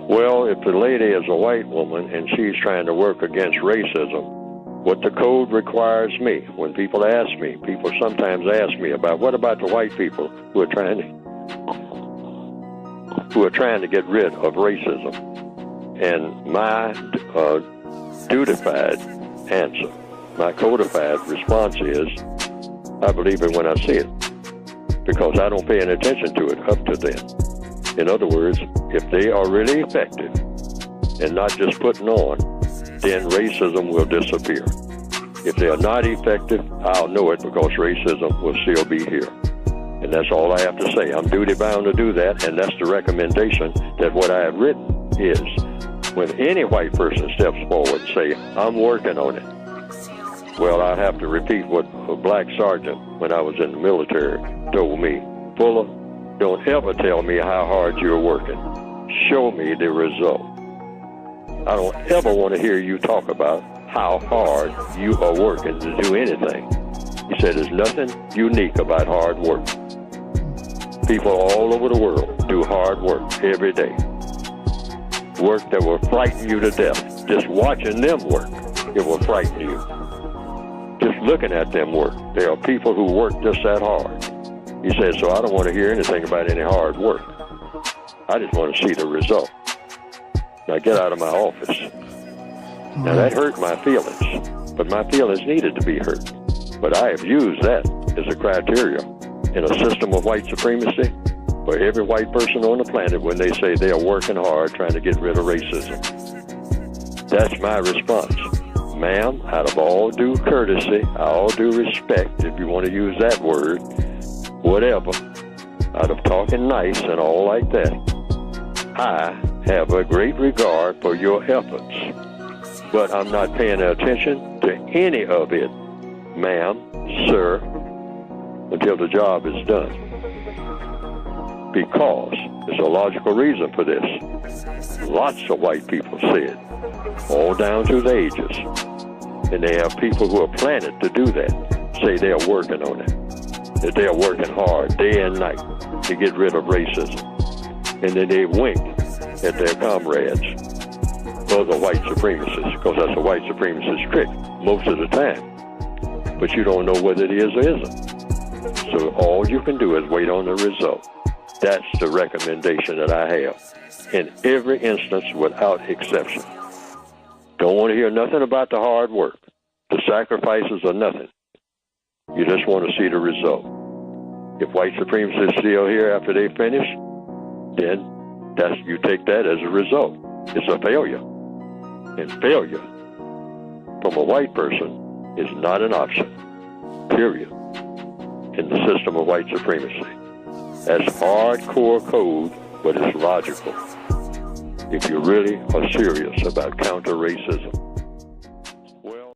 Well, if the lady is a white woman and she's trying to work against racism, what the code requires me, when people sometimes ask me about what about the white people who are trying to get rid of racism, and my dutified answer, my codified response is, I believe it when I see it, because I don't pay any attention to it up to then. In other words, if they are really effective and not just putting on, then racism will disappear. If they are not effective, I'll know it because racism will still be here. And that's all I have to say. I'm duty-bound to do that, and that's the recommendation that what I have written is, when any white person steps forward and say, I'm working on it, well, I have to repeat what a black sergeant, when I was in the military, told me. Fuller, don't ever tell me how hard you're working. Show me the result. I don't ever want to hear you talk about how hard you are working to do anything. He said there's nothing unique about hard work. People all over the world do hard work every day. Work that will frighten you to death. Just watching them work, it will frighten you. Just looking at them work. There are people who work just that hard. He said, so I don't want to hear anything about any hard work. I just want to see the result. Now get out of my office. Now that hurt my feelings, but my feelings needed to be hurt. But I have used that as a criteria in a system of white supremacy for every white person on the planet when they say they are working hard trying to get rid of racism. That's my response. Ma'am, out of all due courtesy, all due respect, if you want to use that word, whatever, out of talking nice and all like that, I have a great regard for your efforts, but I'm not paying attention to any of it, ma'am, sir, until the job is done. Because there's a logical reason for this. Lots of white people say it, all down through the ages. And they have people who are planted to do that, say they are working on it, that they are working hard day and night to get rid of racism. And then they wink at their comrades, other white supremacists, because that's a white supremacist trick most of the time. But you don't know whether it is or isn't. So all you can do is wait on the result. That's the recommendation that I have in every instance without exception. Don't want to hear nothing about the hard work, the sacrifices or nothing. You just want to see the result. If white supremacists are still here after they finish, then you take that as a result. It's a failure. And failure from a white person is not an option, period, in the system of white supremacy. That's hardcore code, but it's logical if you really are serious about counter-racism.